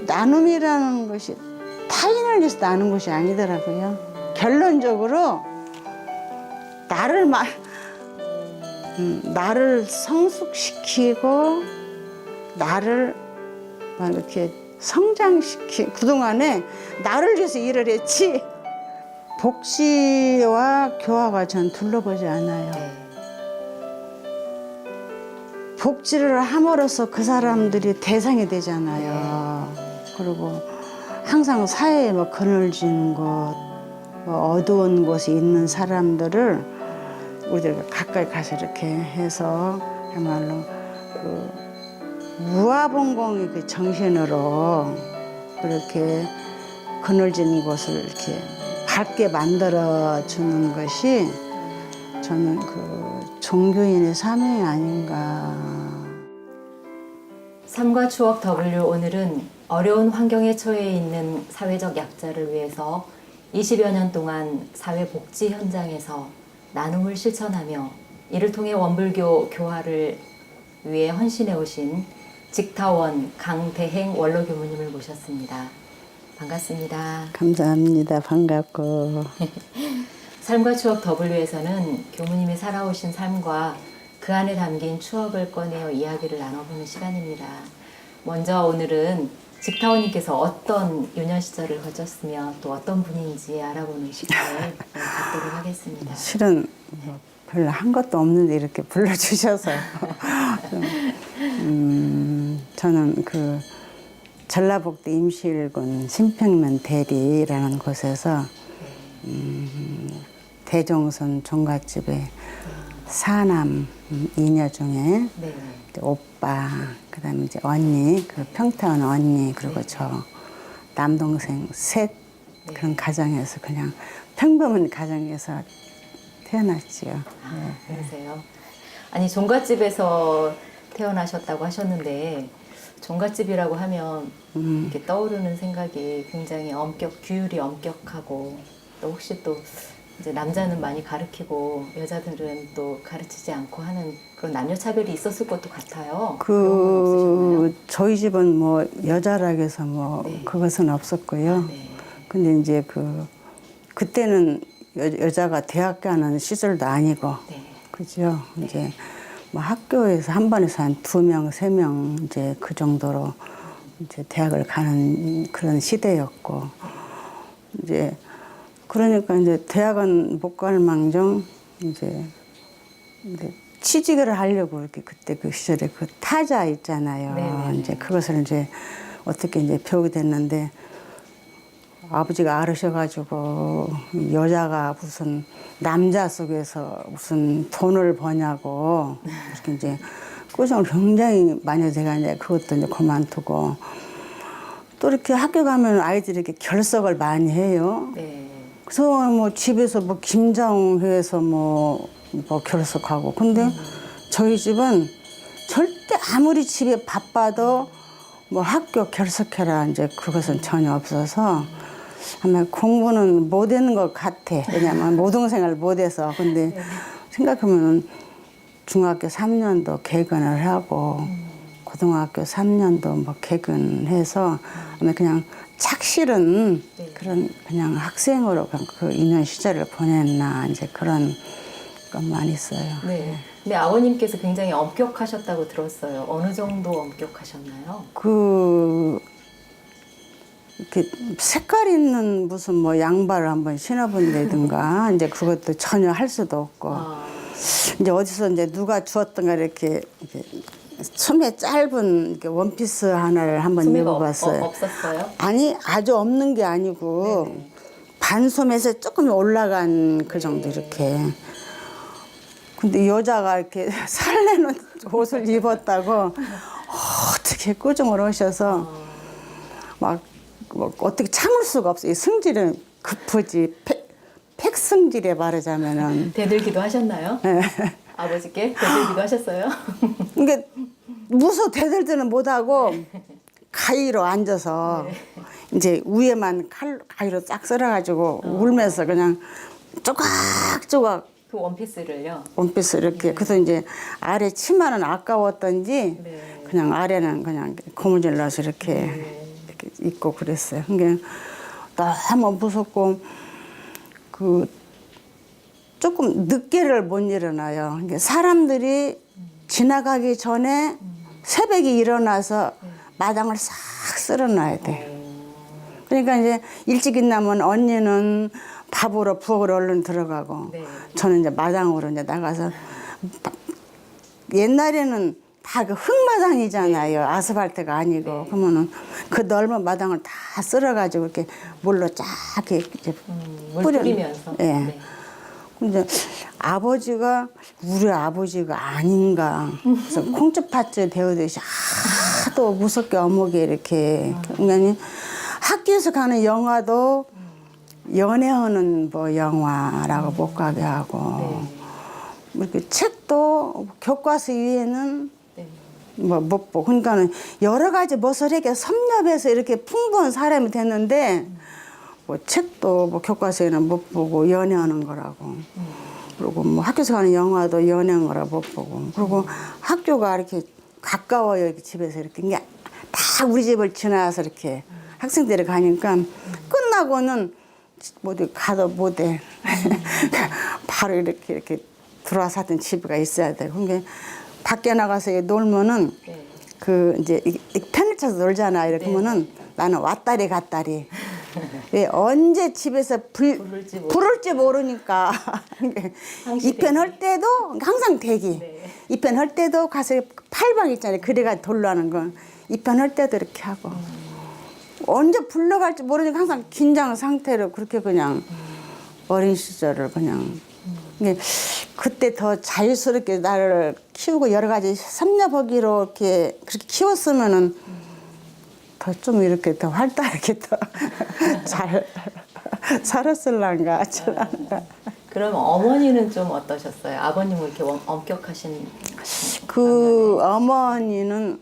이 나눔이라는 것이 타인을 위해서 나눈 것이 아니더라고요. 결론적으로 나를 성숙시키고 나를 막 이렇게 그동안에 나를 위해서 일을 했지 복지와 교화가 전 둘러보지 않아요. 복지를 함으로써 그 사람들이 대상이 되잖아요. 그리고 항상 사회에 뭐 그늘진 곳, 뭐 어두운 곳에 있는 사람들을 우리가 가까이 가서 이렇게 해서 정말로 그 무아봉공의 그 정신으로 그렇게 그늘진 곳을 이렇게 밝게 만들어 주는 것이 저는 그 종교인의 사명이 아닌가. 삶과 추억 W 오늘은 어려운 환경에 처해 있는 사회적 약자를 위해서 20여 년 동안 사회복지 현장에서 나눔을 실천하며 이를 통해 원불교 교화를 위해 헌신해 오신 직타원 강대행 원로교무님을 모셨습니다. 반갑습니다. 감사합니다. 반갑고. 삶과 추억 W에서는 교무님이 살아오신 삶과 그 안에 담긴 추억을 꺼내어 이야기를 나눠보는 시간입니다. 먼저 오늘은 직타원님께서 어떤 유년 시절을 거쳤으며 또 어떤 분인지 알아보는 시간을 갖도록 하겠습니다. 실은 뭐 별로 한 것도 없는데 이렇게 불러주셔서 저는 그 전라북도 임실군 신평면 대리라는 곳에서 대종선 종갓집에 사남 이녀 중에 네. 오빠, 그다음에 이제 언니, 그 평타원 언니, 그리고 저 남동생 셋 그런 가정에서 그냥 평범한 가정에서 태어났지요. 그러세요. 아니 종갓집에서 태어나셨다고 하셨는데 종갓집이라고 하면 이렇게 떠오르는 생각이 굉장히 규율이 엄격하고 또 혹시 또 이제 남자는 많이 가르치고 여자들은 또 가르치지 않고 하는 그런 남녀 차별이 있었을 것도 같아요. 그 저희 집은 뭐 여자라고 해서 뭐 네. 그것은 없었고요. 네. 근데 이제 그때는 여자가 대학 가는 시절도 아니고 네. 그죠. 이제 뭐 학교에서 한 반에서 한 2명, 3명 이제 그 정도로 이제 대학을 가는 그런 시대였고 이제 그러니까 이제 대학은 못 갈 망정 이제 취직을 하려고 이렇게 그때 그 시절에 그 타자 있잖아요. 네네네. 이제 그것을 이제 어떻게 이제 배우게 됐는데 아버지가 알으셔가지고 여자가 무슨 남자 속에서 무슨 돈을 버냐고 이렇게 이제 꾸중을 굉장히 많이 해서 제가 이제 그것도 이제 그만두고 또 이렇게 학교 가면 아이들이 이렇게 결석을 많이 해요. 네. 그래서 뭐 집에서 뭐 김장해서 뭐 결석하고 근데 저희 집은 절대 아무리 집에 바빠도 뭐 학교 결석해라 이제 그것은 전혀 없어서 아마 공부는 못하는 것 같아. 왜냐면 모동생활 못해서. 근데 생각하면 중학교 3년도 개근을 하고 고등학교 3년도 뭐 개근해서 아마 그냥 착실은 그런 그냥 학생으로 그 2년 시절을 보냈나 이제 그런 것만 있어요. 네. 근데 아버님께서 굉장히 엄격하셨다고 들었어요. 어느 정도 엄격하셨나요? 이렇게 색깔 있는 무슨 뭐 양발을 한번 신어본다든가 이제 그것도 전혀 할 수도 없고 이제 어디서 이제 누가 주었던가 이렇게 소매 짧은 이렇게 원피스 하나를 한번 소매가 입어봤어요. 없었어요? 아니 아주 없는 게 아니고 네네. 반소매에서 조금 올라간 그 정도 이렇게. 근데 여자가 이렇게 설레는 옷을 입었다고 어떻게 꾸중을 하셔서 막 어떻게 참을 수가 없어요. 승질은 급하지. 팩승질에 말하자면은. 대들기도 하셨나요? 네. 아버지께 대들기도 하셨어요? 그러니까 무서 대들지는 못하고 가위로 앉아서 이제 위에만 가위로 싹 썰어가지고 울면서 그냥 조각조각 그 원피스를요? 원피스 이렇게 그래서 이제 아래 치마는 아까웠던지 네. 그냥 아래는 그냥 고무줄 넣어서 이렇게 이렇게 있고 그랬어요. 그게 너무 무섭고 그 조금 늦게를 못 일어나요. 이게 사람들이 지나가기 전에 새벽에 일어나서 마당을 싹 쓸어놔야 돼. 그러니까 이제 일찍 일어나면 언니는 밥으로 부엌으로 얼른 들어가고 네. 저는 이제 마당으로 이제 나가서 옛날에는 다 그 흙마당이잖아요. 아스팔트가 아니고. 그러면은 그 넓은 마당을 다 쓸어가지고 이렇게 물로 쫙 이렇게 물 뿌리면서. 예. 네. 근데 아버지가 우리 아버지가 아닌가. 그래서 콩쥐팥쥐 데우듯이 하도 무섭게 어묵에 이렇게. 그러니까 학교에서 가는 영화도 연애하는 뭐 영화라고 못 가게 하고. 뭐 이렇게 책도 교과서 위에는 네. 뭐 못 보고. 그러니까는 여러 가지 것을 이렇게 섭렵해서 이렇게 풍부한 사람이 됐는데 뭐 책도 뭐 교과서에는 못 보고 연애하는 거라고. 그리고 뭐 학교에서 가는 영화도 연애하는 거라 못 보고. 그리고 학교가 이렇게 가까워요. 이렇게 집에서 이렇게. 그러니까 다 우리 집을 지나서 이렇게 학생들이 가니까 끝나고는 어디 가도 못해. 바로 이렇게 들어와서 하여튼 집에 있어야 돼. 그러니까 밖에 나가서 놀면은 네. 그 이제 편을 쳐서 놀잖아. 이렇게 하면은 나는 왔다리 갔다리. 왜 언제 집에서 부를지 모르니까. 입편 할 때도 항상 대기. 네. 입편 할 때도 가서 팔방 있잖아요. 그래가 돌라는 건. 입편 할 때도 이렇게 하고. 언제 불러갈지 모르니까 항상 긴장 상태로 그렇게 그냥 어린 시절을 그냥. 그때 더 자유스럽게 나를 키우고 여러 가지 섭렵하기로 이렇게 그렇게 키웠으면은 더 좀 이렇게 더 활달하게 더 잘 살았을란가. 그럼 어머니는 좀 어떠셨어요? 어머님은 이렇게 엄격하신. 그 어머니는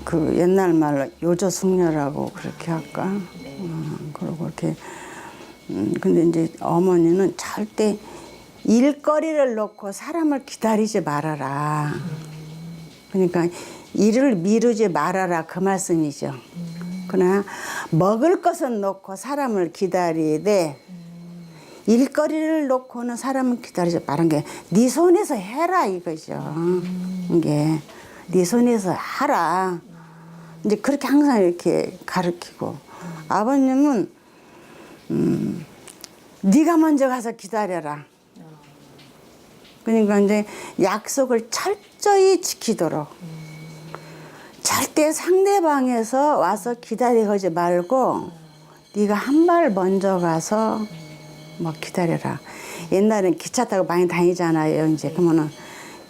그 옛날 말로 요조숙녀라고 그렇게 할까? 네. 그리고 이렇게 근데 이제 어머니는 절대 일거리를 놓고 사람을 기다리지 말아라. 그러니까 일을 미루지 말아라 그 말씀이죠. 그러나 먹을 것은 놓고 사람을 기다리되 일거리를 놓고는 사람을 기다리지 말은 게 네 손에서 해라 이거죠. 이게 네 손에서 하라. 이제 그렇게 항상 이렇게 가르치고 아버님은 네가 먼저 가서 기다려라. 그러니까 이제 약속을 철저히 지키도록 절대 상대방에서 와서 기다리지 말고 네가 한 발 먼저 가서 뭐 기다려라. 옛날엔 기차 타고 많이 다니잖아요. 이제 그러면은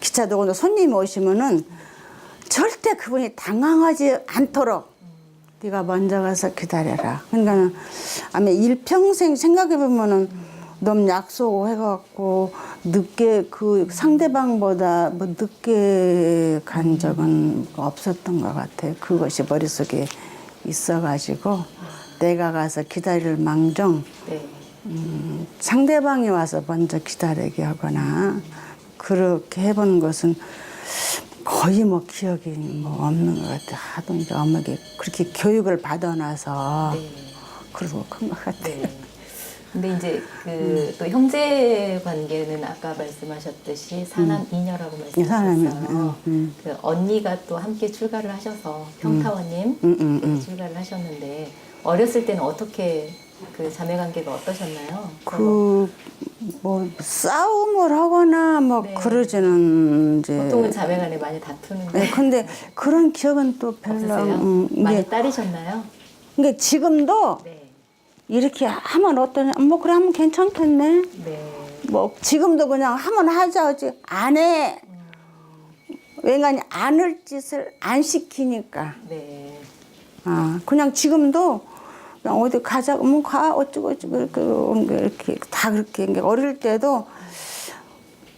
기차 타고 손님이 오시면은 절대 그분이 당황하지 않도록 네가 먼저 가서 기다려라. 그러니까 아마 일평생 생각해 보면은 너무 약속해갖고 늦게 그 상대방보다 뭐 늦게 간 적은 없었던 것 같아요. 그것이 머릿속에 있어가지고 내가 가서 기다릴 망정 네. 상대방이 와서 먼저 기다리게 하거나 그렇게 해본 것은 거의 뭐 기억이 뭐 없는 것 같아요. 하도 이제 어머니가 그렇게 교육을 받아놔서 네. 그러고 큰 것 같아요. 네. 근데 이제 그 또 형제 관계는 아까 말씀하셨듯이 사남 이녀라고 말씀하셨어요. 그 언니가 또 함께 출가를 하셔서 평타원님 출가를 하셨는데 어렸을 때는 어떻게 그 자매 관계가 어떠셨나요? 뭐 싸움을 하거나 뭐 네. 그러지는 이제 보통은 자매간에 많이 다투는데. 네, 근데 그런 기억은 또 별로 없으세요? 많이 이게 따르셨나요? 그러니까 지금도 네. 이렇게 하면 어떠냐 뭐 그래 하면 괜찮겠네 네. 뭐 지금도 그냥 하면 하자 하지 안 해. 왜냐면 안 할 짓을 안 시키니까. 네. 아 그냥 지금도 그냥 어디 가자 뭐 가 어쩌고 이렇게 다 그렇게 그러니까 어릴 때도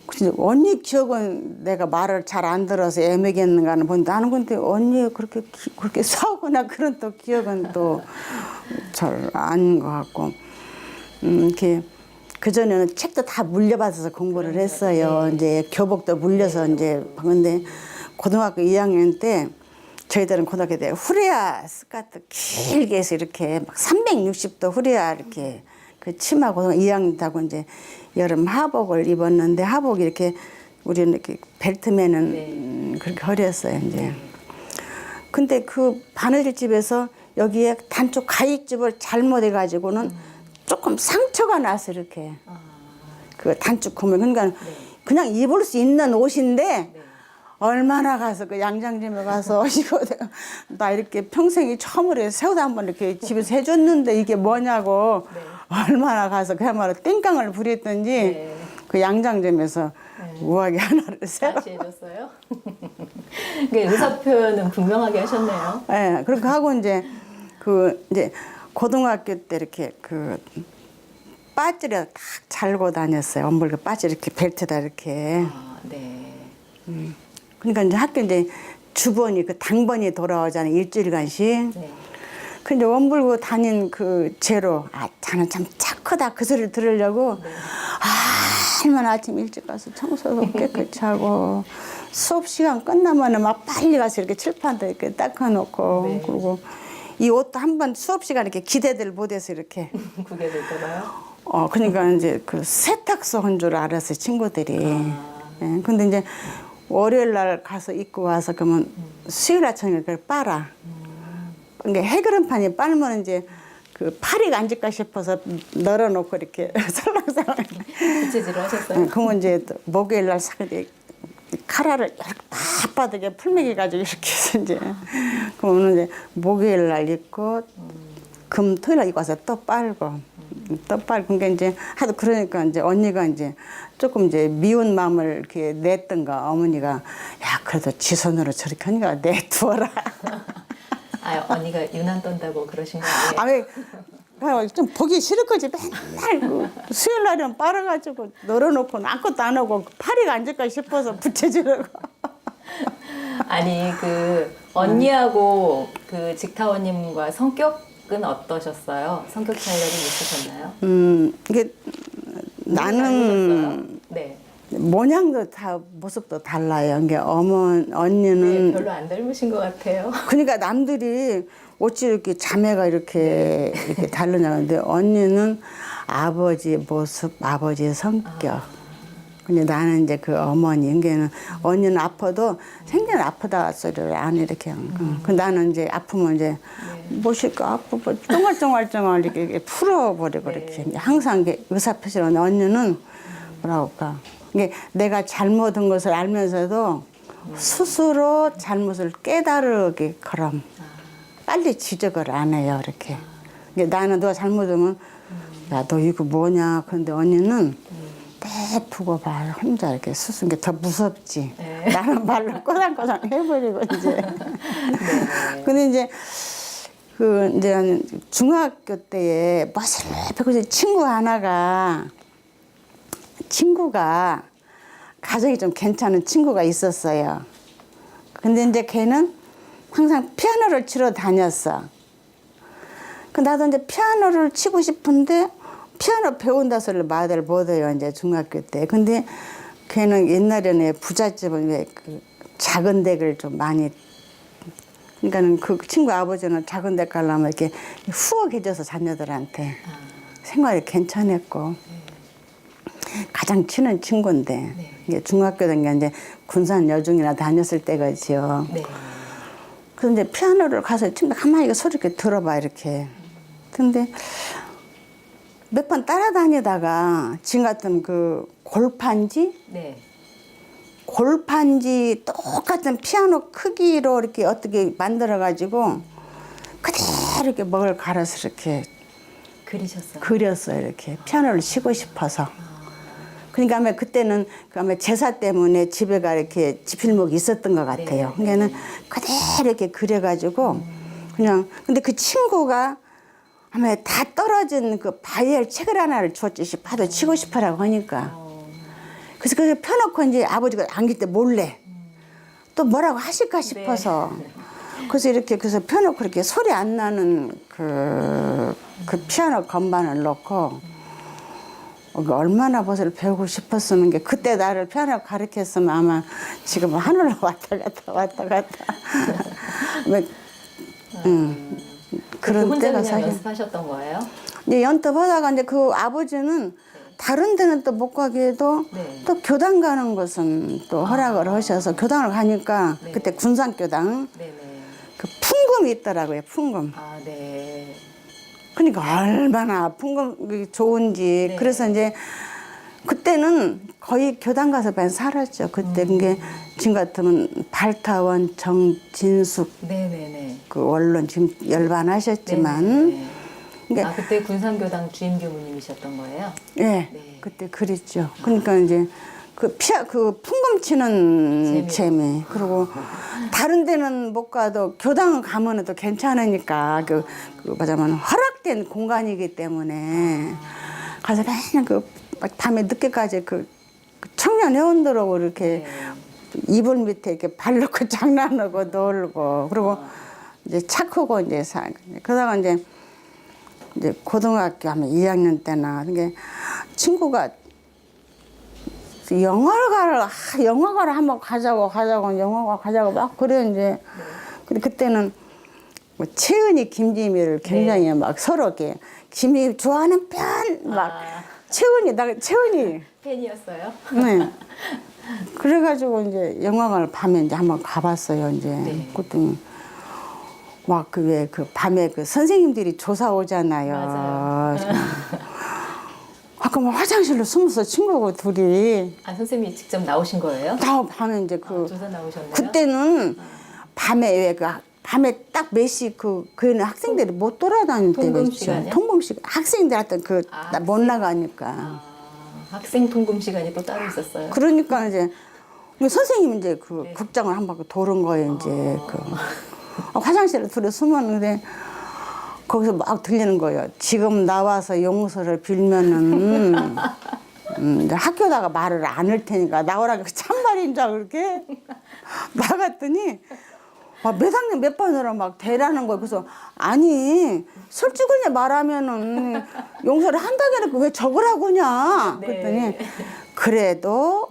근데 언니 기억은 내가 말을 잘 안 들어서 애매겠는가는 본데 나는 근데 언니 그렇게 싸우거나 그런 또 기억은 또 잘 아닌 것 같고 이렇게 그 전에는 책도 다 물려받아서 공부를 했어요. 네. 이제 교복도 물려서 이제 근데 고등학교 2학년 때 저희들은 고등학교 때 후레아 스카트 길게 해서 이렇게 막 360도 후레아 이렇게 그 치마 고등 2학년 타고 이제 여름 하복을 입었는데 하복이 이렇게 우리는 이렇게 벨트맨은 그렇게 허리였어요 이제. 근데 그 바느질집에서 여기에 단쪽 가입집을 잘못해가지고는 조금 상처가 나서 이렇게 그 단축 구멍 그러니까 그냥 입을 수 있는 옷인데 얼마나 가서 그 양장점에 가서 이거 나 이렇게 평생이 처음으로 새우도 한번 이렇게 집에서 해줬는데 이게 뭐냐고 얼마나 가서 그야말로 땡깡을 부렸던지 그 양장점에서 우아하게 하나를 새로 다시 해줬어요? 그 의사 표현은 분명하게 하셨네요. 예, 그렇게 하고 이제 그 이제 고등학교 때 이렇게 그 빠지를 딱 잘고 다녔어요. 엄벌그 빠지 이렇게 벨트다 이렇게. 아, 네. 그러니까 이제 학교 이제 주번이 그 당번이 돌아오잖아요. 일주일간씩. 네. 근데 원불고 다닌 그 죄로 아 자는 참 착하다 그 소리를 들으려고 얼마나 아침 일찍 가서 청소도 깨끗이 하고 수업 시간 끝나면은 막 빨리 가서 이렇게 칠판도 이렇게 닦아놓고 네. 그리고 이 옷도 한 번 수업 시간 이렇게 기대들 못해서 이렇게 그게 될까봐요? 그러니까 이제 그 세탁소 한 줄 알았어요 친구들이. 예, 근데 이제 월요일 날 가서 입고 와서 그러면 수요일 아침에 그걸 빨아. 그러니까 해그름판이 빨면 이제 그 파리가 앉을까 싶어서 널어놓고 이렇게 설렁설렁. 부채질을 하셨어요? 그러면 이제 또 목요일 날 사게 카라를 이렇게 바빠하게 풀매기 가지고 이렇게 해서 이제 그러면 이제 목요일 날 입고 금 토요일 날 입고 와서 또 빨고 그러니까 이제 하도 그러니까 이제 언니가 이제 조금 이제 미운 마음을 이렇게 냈던가 어머니가 야 그래도 지 손으로 저렇게 하니까 내두어라. 아, 언니가 유난 떤다고 그러신 거 아니에요? 아니 좀 보기 싫을 거지 맨날 그 수요일 날이면 빨아가지고 널어놓고 아무것도 안 하고 파리가 앉을까 싶어서 부채질하고. 아니 그 언니하고 그 직타원님과 성격은 어떠셨어요? 성격 차이가 좀 있으셨나요? 이게 나는 네. 모양도 다 모습도 달라요. 이게 언니는 네, 별로 안 닮으신 것 같아요. 그러니까 남들이 어찌 이렇게 자매가 이렇게 다르냐 근데 언니는 아버지 모습, 아버지의 성격. 근데 나는 이제 그 어머니, 그러니까 언니는 아파도 생전 아프다 소리를 안 해, 이렇게. 그 나는 이제 아프면 이제 뭐실까 아프고 쫑알쫑알쫑알 이렇게 풀어버리고 이렇게. 항상 이게 의사표시를 하는데 언니는 뭐라고 할까. 이게 내가 잘못한 것을 알면서도 스스로 잘못을 깨달으게 그럼 빨리 지적을 안 해요, 이렇게. 나는 누가 잘못하면 야, 너 이거 뭐냐. 근데 언니는 내두고 봐. 혼자 이렇게 스스로 게 더 무섭지. 네. 나는 말로 꼬장꼬장 해버리고 이제. 네. 근데 이제 그 이제 중학교 때에 멋을 친구 하나가 가정이 좀 괜찮은 친구가 있었어요. 근데 이제 걔는 항상 피아노를 치러 다녔어. 그 나도 이제 피아노를 치고 싶은데 피아노 배운다 소리를 말을 못해요, 이제 중학교 때. 근데 걔는 옛날에는 부잣집은 왜 그 작은 댁을 좀 많이, 그러니까는 그 친구 아버지는 작은 댁 가려면 이렇게 후원해줘서 자녀들한테 생활이 괜찮았고. 가장 친한 친구인데 이게 중학교 다니까 이제 군산 여중이나 다녔을 때가지요. 네. 그런데 피아노를 가서 친구 가만히 이거 소리 이렇게 들어봐 이렇게. 근데 몇 번 따라다니다가 지금 같은 그 골판지 네. 똑같은 피아노 크기로 이렇게 어떻게 만들어 가지고 그대로 이렇게 먹을 갈아서 이렇게 그리셨어요? 그렸어요. 이렇게 피아노를 치고 싶어서. 그러니까 아마 그때는 아마 제사 때문에 집에가 이렇게 지필목이 있었던 것 같아요. 그러니까는 그대로 이렇게 그려가지고 그냥 근데 그 친구가 아마 다 떨어진 그 바이엘 책을 하나를 줬지 싶어도 치고 싶어라고 하니까. 그래서 그걸 펴놓고 이제 아버지가 안길 때 몰래 또 뭐라고 하실까 싶어서. 그래서 이렇게 그래서 펴놓고 이렇게 소리 안 나는 그 피아노 건반을 놓고 얼마나 버스를 배우고 싶었으면 게 그때 나를 피아노 가르쳤으면 아마 지금 하늘로 왔다 갔다 왜, 그런 혼자 때가 그냥 사실. 연습하셨던 거예요? 이제 연습하다가 이제 그 아버지는 다른 데는 또 못 가게 해도 네. 또 교당 가는 것은 또 허락을 하셔서 교당을 가니까 네. 그때 군산교당 네네. 그 풍금이 있더라고요. 풍금. 아, 네. 그러니까 얼마나 풍금이 좋은지. 네. 그래서 이제 그때는 거의 교당 가서 많이 살았죠. 그때 그게 지금 같으면 발타원 정진숙 네네네. 그 원론 지금 열반하셨지만 네네. 그러니까 아, 그때 군산교당 주임 교무님이셨던 거예요? 예, 네. 그때 그랬죠. 그러니까 이제 그 풍금 치는 재미. 그리고 다른 데는 못 가도 교당을 가면은 또 괜찮으니까 그 말하자면 허락된 공간이기 때문에 가서 맨날 그 밤에 늦게까지 그 청년 회원들하고 이렇게 네. 이불 밑에 이렇게 발 넣고 장난하고 놀고 그리고 이제 차 크고 이제 그러다가 이제 고등학교 하면 2학년 때나 그게 친구가 영화관을 한번 가자고 영화관 가자고 막 그래 이제 근데 그때는 뭐 채은이 김지미를 굉장히 네. 막 서로 이렇게 김이 좋아하는 편 막 아, 채은이 팬이었어요? 네 그래가지고 이제 영화관을 밤에 이제 한번 가봤어요 이제 네. 그랬더니 막 그 왜 그 밤에 그 선생님들이 조사 오잖아요. 맞아요. 아까 막 화장실로 숨어서 친구하고 둘이 아, 선생님이 직접 나오신 거예요? 다 밤에 이제 그 조사 나오셨나요? 그때는 밤에 왜 그 밤에 딱 몇 시 그에는 학생들이 못 돌아다닐 때가 통금 있죠. 시간이요? 통금 시간 학생들한테 아, 못 나가니까. 아, 학생 통금 시간이 또 따로 있었어요? 그러니까 이제 선생님이 이제 그 네. 극장을 한 바퀴 도는 거예요 이제 그 화장실에 둘이 숨었는데. 거기서 막 들리는 거예요. 지금 나와서 용서를 빌면은 이제 학교다가 말을 안 할 테니까 나오라고 참말인 줄 알고 그렇게 나갔더니 몇 학년 몇 반으로 막 대라는 거예요. 그래서 아니 솔직하게 말하면은 용서를 한다고 해놓고 왜 적으라고냐. 네. 그랬더니 그래도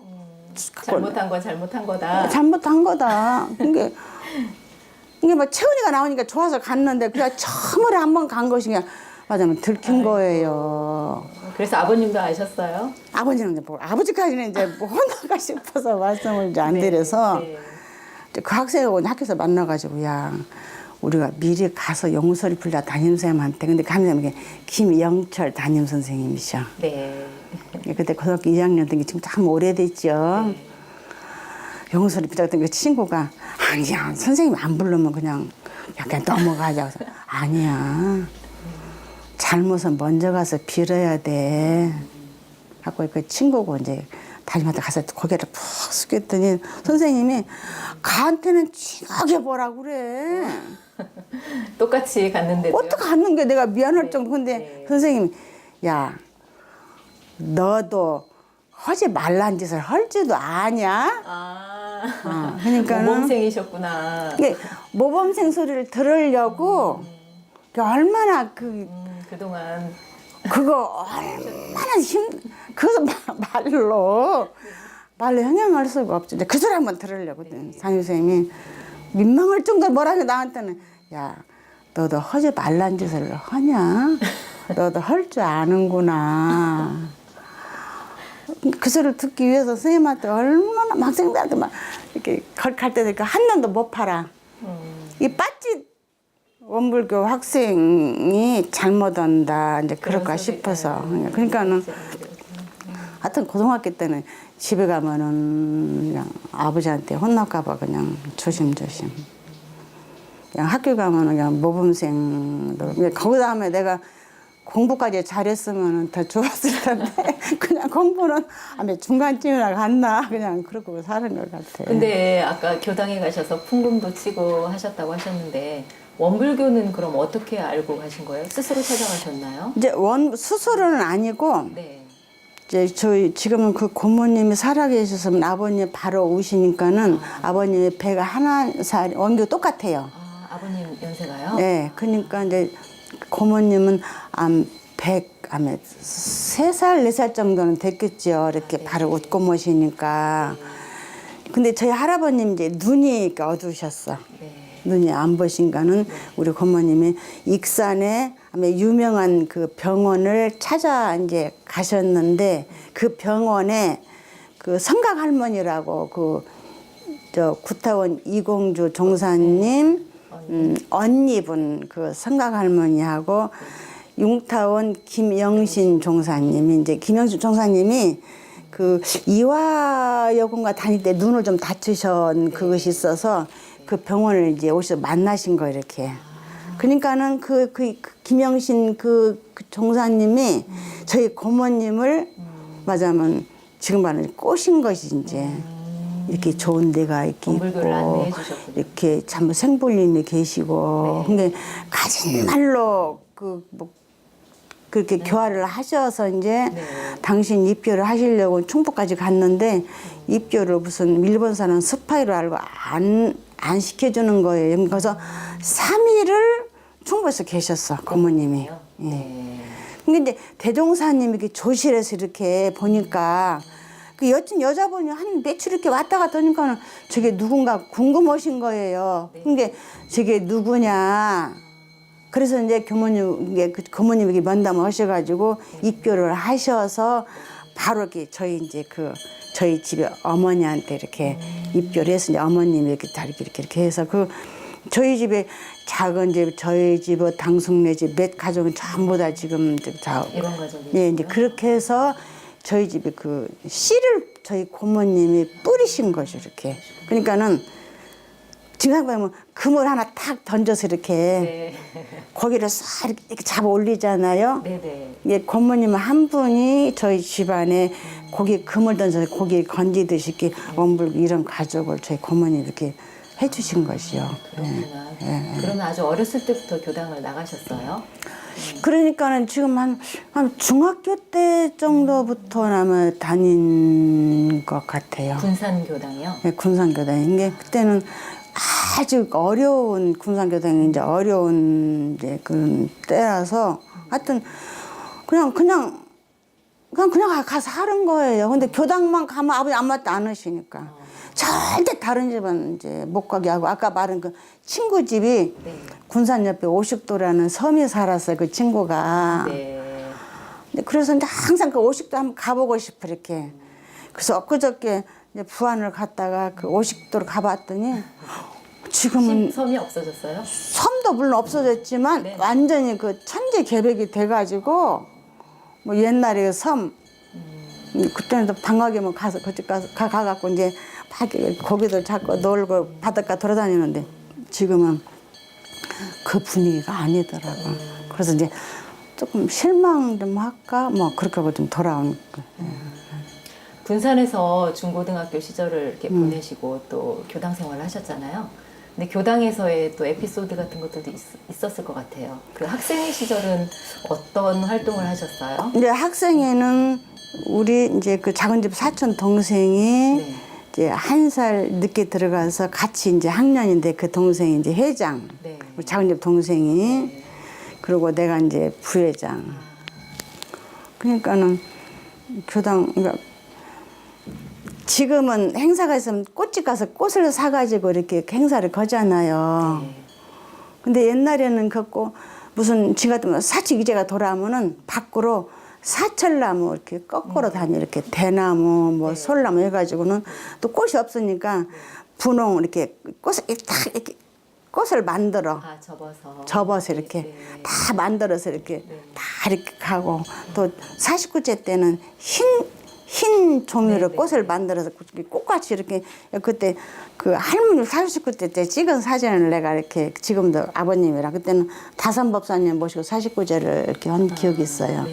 잘못한 건 잘못한 거다. 잘못한 거다. 이게 막 채은이가 나오니까 좋아서 갔는데 그냥 처음으로 한 번 간 것이 그냥 맞아면 들킨 거예요. 그래서 아버님도 아셨어요? 아버지는 이제 아버지까지는 이제 뭐 혼나가 싶어서 말씀을 이제 안 드려서 네. 이제 그 학생하고 학교에서 만나가지고 야 우리가 미리 가서 용서를 빌려 담임 선생님한테 근데 담임 게 김영철 담임 선생님이셔. 네. 그때 고등학교 2학년 때 지금 참 오래됐죠. 네. 용서를 빌렸던 그 친구가 아니야 선생님 안 부르면 그냥 약간 넘어가자. 그래서 아니야 잘못은 먼저 가서 빌어야 돼 하고 그 친구고 이제 담임한테 가서 고개를 푹 숙였더니 선생님이 가한테는 징하게 뭐라고 그래. 똑같이 갔는데도 어떻게 하는 게 내가 미안할 네. 정도. 근데 네. 선생님이 야 너도 하지 말란 짓을 할 줄도 아냐? 그러니까는 모범생이셨구나. 이게 모범생 소리를 들으려고 얼마나 그동안 그거 얼마나 그것도 말로 형용할 수가 없죠. 그 소리 한번 들으려고 담임 선생님이 민망할 정도로 뭐라고 나한테는 야 너도 하지 말란 짓을 하냐? 너도 할 줄 아는구나. 그 소리를 듣기 위해서 선생님한테 얼마나 학생들한테 막 이렇게 갈 때도 한 년도 못 팔아. 이 빠짓 원불교 학생이 잘못한다 이제 그럴까 싶어서. 그러니까는 하여튼 고등학교 때는 집에 가면은 그냥 아버지한테 혼날까봐 그냥 조심조심. 그냥 학교 가면은 그냥 모범생들. 거기 다음에 내가 공부까지 잘했으면 더 좋았을 텐데 그냥 공부는 중간쯤이나 갔나 그냥 그러고 사는 것 같아. 근데 아까 교당에 가셔서 풍금도 치고 하셨다고 하셨는데 원불교는 그럼 어떻게 알고 가신 거예요? 스스로 찾아가셨나요? 이제 스스로는 아니고 네. 이제 저희 지금은 그 고모님이 살아계셨으면 아버님 바로 오시니까는 아버님의 배가 하나 살 원교 똑같아요. 아, 아버님 연세가요? 네, 그러니까 이제 고모님은 아마 3살, 4살 정도는 됐겠죠. 이렇게 바로 웃고 모시니까. 근데 저희 할아버님 이제 눈이 어두우셨어. 네. 눈이 안 보신가는 우리 고모님이 익산에 아마 유명한 그 병원을 찾아 이제 가셨는데 그 병원에 그 성각 할머니라고 그 저 구타원 이공주 종사님 언니분 그 성각 할머니하고 융타원 김영신 종사님이 이제 김영신 종사님이 그 이화여군가 다닐 때 눈을 좀 다치신 그것이 있어서 그 병원을 이제 오셔서 만나신 거 이렇게. 그러니까는 그 김영신 그 종사님이 저희 고모님을 맞아면 지금 말하는 꼬신 것이 이제 이렇게 좋은 데가 이렇게 동불교를 있고 안내해 주셨군요. 이렇게 참 생불님이 계시고 근데 가진 말로 그렇게 교화를 하셔서 이제 당신 입교를 하시려고 충북까지 갔는데 입교를 무슨 일본 사람 스파이로 알고 안 시켜주는 거예요. 그래서 3일을 충북에서 계셨어 고모님이. 예. 근데 이제 대종사님이 이렇게 조실해서 이렇게 보니까 그 여자분이 한 며칠 이렇게 왔다 갔다 하니까는 저게 누군가 궁금하신 거예요. 근데 저게 누구냐. 그래서 이제 고모님에게 면담을 하셔가지고 입교를 하셔서 바로 이렇게 저희 집에 어머니한테 이렇게 입교를 해서 이제 어머님이 이렇게 다 이렇게 해서 저희 집에 작은 집, 저희 집, 당숙네 집, 몇 가족은 전부 다 지금 다 이런 가족이. 예, 이제 그렇게 해서 저희 집에 그 씨를 저희 고모님이 뿌리신 거죠, 이렇게. 그러니까는 지금 생각해보면 그물 하나 탁 던져서 이렇게 고기를 싹 이렇게 잡아 올리잖아요. 네네. 예, 고모님 한 분이 저희 집안에 고기 그물 던져서 고기 건지듯이 이렇게 원불 이런 가족을 저희 고모님 이렇게 해주신 것이요. 그렇구나. 그러면 아주 어렸을 때부터 교당을 나가셨어요? 그러니까는 지금 한 중학교 때 정도부터 아마 다닌 것 같아요. 군산 교당이요? 네, 군산교당. 이게 그때는 아주 어려운 군산교당이 이제 어려운 이제 그런 때라서 하여튼 그냥 가서 하는 거예요. 근데 교당만 가면 아버지 안 맞지 않으시니까. 절대 다른 집은 이제 못 가게 하고 아까 말한 그 친구 집이 군산 옆에 오식도라는 섬에 살았어요. 그 친구가. 네. 근데 그래서 이제 항상 그 오식도 한번 가보고 싶어 이렇게. 그래서 엊그저께 이제 부안을 갔다가 그 오식도를 가봤더니 지금은 섬이 없어졌어요? 섬도 물론 없어졌지만 완전히 그 천지개벽이 돼가지고 뭐 옛날에 그 섬 그때는 또 방학에만 가서 그쪽 가갖고 이제 막 고기들 잡고 놀고 바닷가 돌아다니는데 지금은 그 분위기가 아니더라고. 그래서 이제 조금 실망 좀 할까 뭐 그렇게 하고 좀 돌아온. 군산에서 중고등학교 시절을 이렇게 보내시고 또 교당 생활을 하셨잖아요. 근데 교당에서의 또 에피소드 같은 것들도 있었을 것 같아요. 그 학생 시절은 어떤 활동을 하셨어요? 이제 학생회는 우리 이제 그 작은 집 사촌 동생이 이제 1살 늦게 들어가서 같이 이제 학년인데 그 동생이 이제 회장, 우리 작은 집 동생이 그리고 내가 이제 부회장. 그러니까는 교당 그러니까 지금은 행사가 있으면 꽃집 가서 꽃을 사가지고 이렇게 행사를 거잖아요. 근데 옛날에는 그거 무슨 지 같은 사치기제가 돌아오면은 밖으로 사철나무 이렇게 거꾸로 다니 이렇게 대나무 뭐 솔나무 해가지고는 또 꽃이 없으니까 분홍 이렇게 꽃을 딱 이렇게 꽃을 만들어 접어서 이렇게 다 만들어서 이렇게 다 이렇게 가고 또 49제 때는 흰 종이로 꽃을 만들어서 꽃같이 이렇게 그때 그 할머니 49제 때 찍은 사진을 내가 이렇게 지금도 아버님이랑 그때는 다산법사님 모시고 49제를 이렇게 한 기억이 있어요.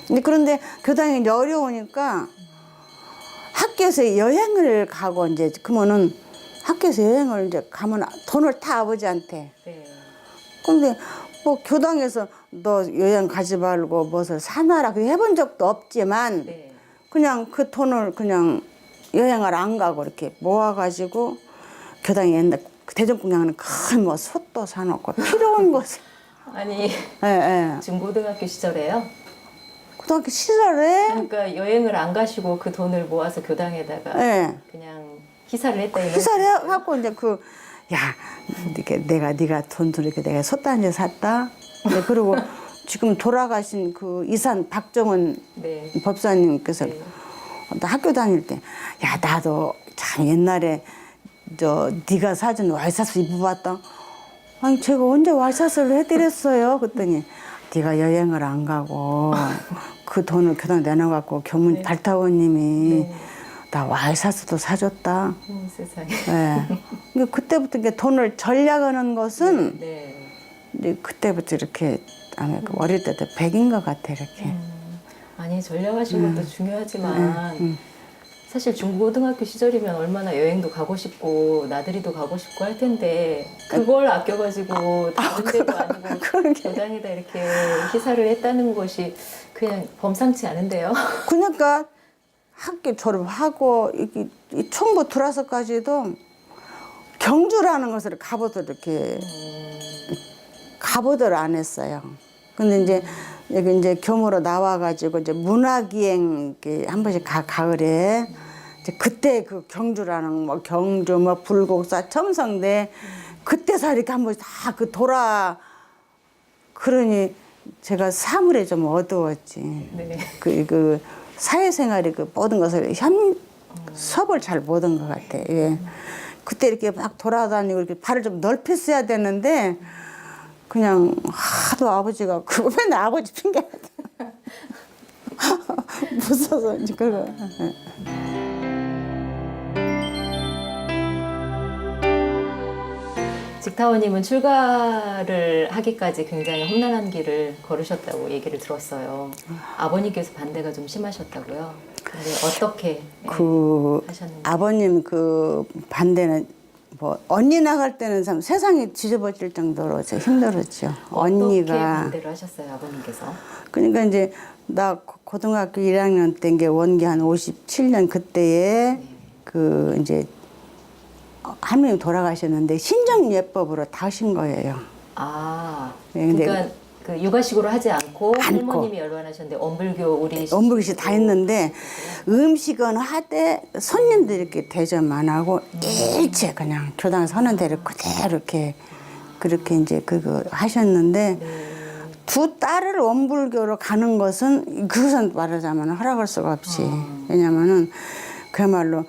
근데 그런데 교당이 이제 어려우니까 학교에서 여행을 가고 이제 그러면은 학교에서 여행을 이제 가면 돈을 타 아버지한테. 근데 뭐 교당에서 너 여행 가지 말고 무엇을 사놔라 그 해본 적도 없지만 그냥 그 돈을 그냥 여행을 안 가고 이렇게 모아가지고 교당에 옛날 대전공양은 큰 뭐 솥도 사놓고 필요한 것을 아니 중고등학교 시절에요? 고등학교 시절에 그러니까 여행을 안 가시고 그 돈을 모아서 교당에다가 그냥 희사를 했다. 희사를 해갖고 이제 그 야, 이렇게 네가 돈으로 이렇게 내가 솥단지 샀다. 네, 그리고 지금 돌아가신 그 이산 박정은 네. 법사님께서 네. 나 학교 다닐 때, 야, 나도 참 옛날에 네가 사준 와이셔츠 입어봤다. 아니, 제가 언제 와이셔츠를 해드렸어요? 그랬더니 네가 여행을 안 가고 그 돈을 교당 내놔갖고 교문 발타원님이 네. 나 와이셔츠도 사줬다. 세상에. 네. 그러니까 그때부터 이게 돈을 절약하는 것은 네. 이제 그때부터 이렇게 아마 그 어릴 때도 백인 것 같아 이렇게. 아니 전략하신 것도 중요하지만 사실 중고등학교 시절이면 얼마나 여행도 가고 싶고 나들이도 가고 싶고 할 텐데 그걸 아껴가지고 다른 데도 아니고 교당에다 이렇게 희사를 했다는 것이 그냥 범상치 않은데요. 그러니까 학교 졸업하고 이 총부 들어서까지도 경주라는 것을 갑오들 이렇게 갑오들 안 했어요. 근데 이제 여기 이제 교무로 나와가지고 이제 문화기행 이렇게 한 번씩 가을에 이제 그때 그 경주라는 뭐 경주 뭐 불곡사 첨성대 그때서 이렇게 한 번씩 다 그 돌아 그러니 제가 사물에 좀 어두웠지. 네. 그 사회생활이 그 모든 것을 섭을 잘 못한 것 같아. 예. 그때 이렇게 막 돌아다니고 이렇게 발을 좀 넓혔어야 되는데 그냥 하도 아버지가 그거 맨날 아버지 핑계 무서워서 이제 그거. 직타원님은 출가를 하기까지 굉장히 험난한 길을 걸으셨다고 얘기를 들었어요. 아버님께서 반대가 좀 심하셨다고요. 근데 어떻게 하셨는지. 아버님 그 반대는 뭐 언니 나갈 때는 참 세상이 뒤집어질 정도로 힘들었죠. 어떻게 언니가 반대를 하셨어요, 아버님께서? 그러니까 이제 나 고등학교 1학년 때인 게 원기 한 57년 그때에 그 이제 할머니 돌아가셨는데 신정예법으로 다 하신 거예요. 아, 네, 근데 그러니까 그 육아식으로 하지 않고 할머님이 연로하셨는데 엄불교 우리 엄불교시 다 했는데 음식은 하되 손님들 이렇게 대접 안 하고 일체 그냥 교당 서는 대로 그대로 이렇게 그렇게 이제 그거 하셨는데 두 딸을 원불교로 가는 것은 그것은 말하자면 허락할 수가 없지. 왜냐면은 그야말로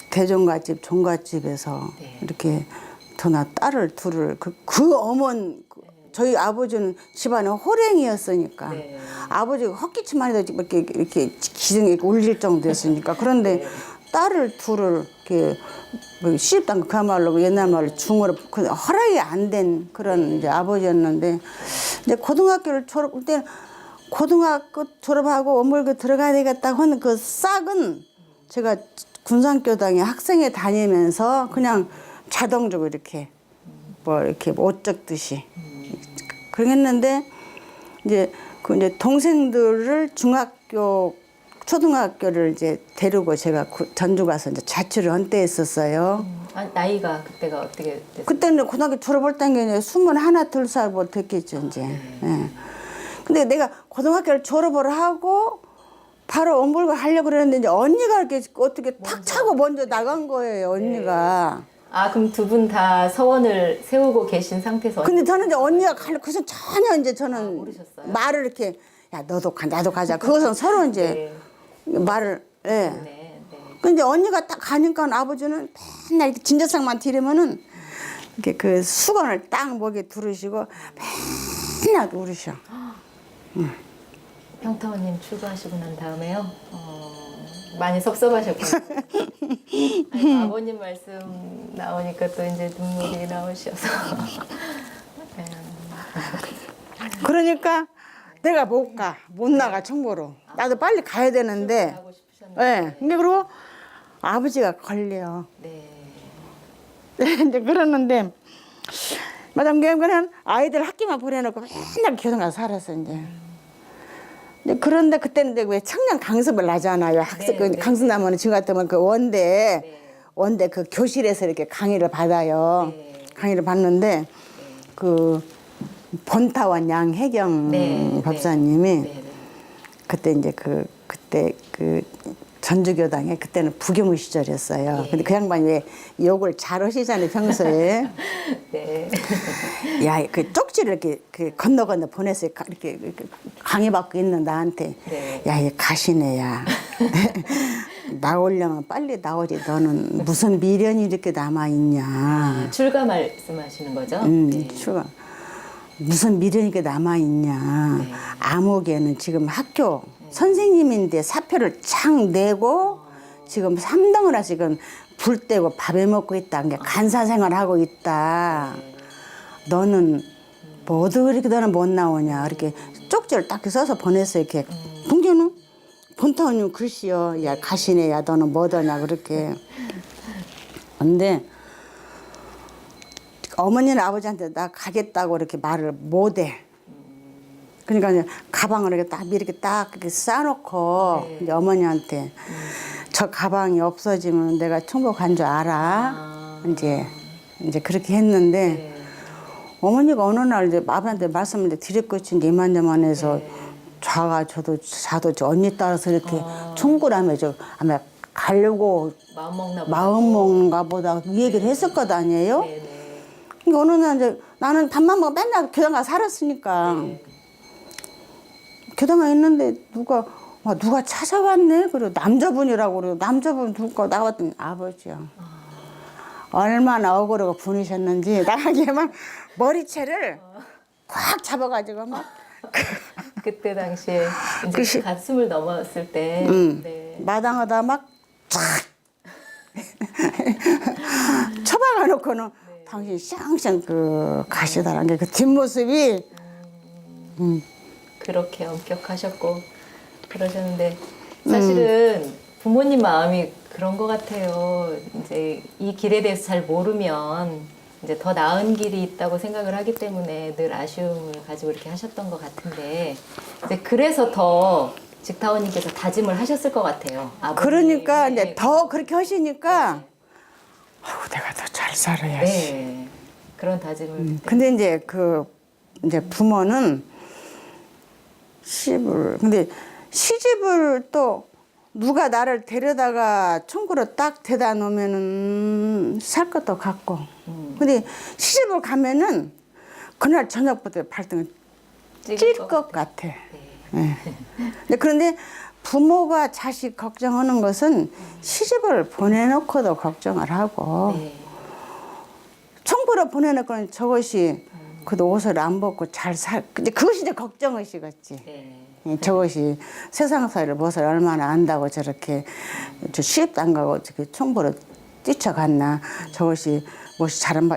대종갓집 종갓집에서 이렇게 저나 딸을 둘을 그 어머니 저희 아버지는 집안에 호랭이였으니까 네. 아버지가 헛기침만 해도 이렇게 기둥이 울릴 정도였으니까 그런데 딸을 둘을 이렇게 뭐 시집도 않고 그야말로 옛날 말로 중으로 허락이 안 된 그런 이제 아버지였는데 이제 고등학교를 그때 고등학교 졸업하고 원불교 들어가야 되겠다고 하는 그 싹은 제가 군산교당에 학생회 다니면서 그냥 자동적으로 이렇게 뭐 이렇게 옷 적듯이 그랬는데 이제 그 이제 동생들을 중학교 초등학교를 이제 데리고 제가 전주 가서 이제 자취를 한때 했었어요. 나이가 그때가 어떻게 됐어요? 그때는 고등학교 졸업할 때는 이제 21, 2살 뭐 됐겠죠 이제. 예. 근데 내가 고등학교를 졸업을 하고 바로 원불교 하려고 그랬는데 이제 언니가 이렇게 어떻게 탁 차고 먼저 나간 거예요 언니가. 아, 그럼 두 분 다 서원을 세우고 계신 상태에서 근데 저는 이제 언니가 그래서 전혀 이제 저는 모르셨어요? 말을 이렇게 야 너도 가 나도 가자 그것은 서로 이제 말을 예. 네, 네. 근데 언니가 딱 가니까 아버지는 맨날 이렇게 진저상만 들으면은 이렇게 그 수건을 딱 목에 두르시고 맨날 울으셔. 평타원님 출가하시고 난 다음에요. 많이 섭섭하셨군요. 아이고, 아버님 말씀 나오니까 또 이제 눈물이 나오셔서. 그러니까 내가 못 가, 못 나가 청보로. 나도 빨리 가야 되는데. 하고 싶으셨는데. 네. 근데 그리고 아버지가 걸려. 네. 이제 그러는데 마담 그냥 아이들 학교만 보내놓고 맨날 교정 가서 살았어 이제. 그런데 그때는 왜 청년 강습을 하잖아요. 학생 그 강습 나면 지금 같으면 그 원대 그 교실에서 이렇게 강의를 받아요. 강의를 받는데 그 본타원 양혜경 법사님이 그때 이제 그때 그 전주교당에 그때는 부교무 시절이었어요. 예. 근데 그 양반이 왜 욕을 잘 하시잖아요, 평소에. 네. 야, 그 쪽지를 이렇게 그 건너 보냈어요. 이렇게 강의받고 있는 나한테. 네. 야, 얘 가시네야. 나오려면 빨리 나오지. 너는 무슨 미련이 이렇게 남아있냐. 출가 말씀하시는 거죠? 네. 출가. 무슨 미련이 이렇게 남아있냐. 네. 암흑에는 지금 학교 선생님인데 사표를 창 내고 지금 3등을 하 지금 불 떼고 밥해 먹고 있다. 그러니까 간사 생활하고 있다. 너는 뭐 어디 그렇게 너는 못 나오냐. 이렇게 쪽지를 딱 써서 보냈어요. 이렇게. 동기는 본타원님 글씨요. 야, 가시네. 야, 너는 뭐더냐. 그렇게. 근데 어머니는 아버지한테 나 가겠다고 이렇게 말을 못해. 그러니까 이제 가방을 이렇게 딱 이렇게 딱 이렇게 싸놓고 네. 이제 어머니한테 저 가방이 없어지면 내가 총복한 줄 알아. 이제 그렇게 했는데 네. 어머니가 어느 날 이제 아버지한테 말씀을 드렸겠지 이제 이만저만해서 네. 자도 저 언니 따라서 이렇게 총구라며 저 아마 가려고 마음 먹나 보다. 마음 먹는가 보다 이 얘기를 했을 것 아니에요? 네네. 그러니까 어느 날 이제 나는 밥만 먹고 맨날 교당 가서 살았으니까 네. 교당 가 있는데 누가 찾아왔네. 그리고 남자분이라고 그래요. 남자분 누가 나왔더니 아버지요. 얼마나 억울하고 분이셨는지 나에게 막 머리채를 꽉 잡아가지고 막 그때 당시에 이제 갓 20 넘었을 때 네. 마당하다 막 촥 처박아 놓고는 당신 쌍쌍 그 가시더라는 게 그 뒷모습이 그렇게 엄격하셨고 그러셨는데 사실은 부모님 마음이 그런 것 같아요. 이제 이 길에 대해서 잘 모르면 이제 더 나은 길이 있다고 생각을 하기 때문에 늘 아쉬움을 가지고 이렇게 하셨던 것 같은데 이제 그래서 더 직타원님께서 다짐을 하셨을 것 같아요. 아버님의 그러니까 이제 더 그렇게 하시니까 아우 내가 더 잘 살아야지. 네. 그런 다짐을 근데 이제 이제 부모는 근데 시집을 또 누가 나를 데려다가 총구로 딱 대다 놓으면은 살 것도 같고. 근데 시집을 가면은 그날 저녁부터 발등을 찔 것 같아. 예. 그런데 부모가 자식 걱정하는 것은 시집을 보내놓고도 걱정을 하고 네. 총부로 보내놓고는 저것이 그도 옷을 안 벗고 근데 그것이 이제 걱정의식이었지. 네. 저것이 세상살이를 무엇을 얼마나 안다고 저렇게 저 시집도 안 가고 저렇게 총부로 뛰쳐갔나. 저것이 무엇이 잘한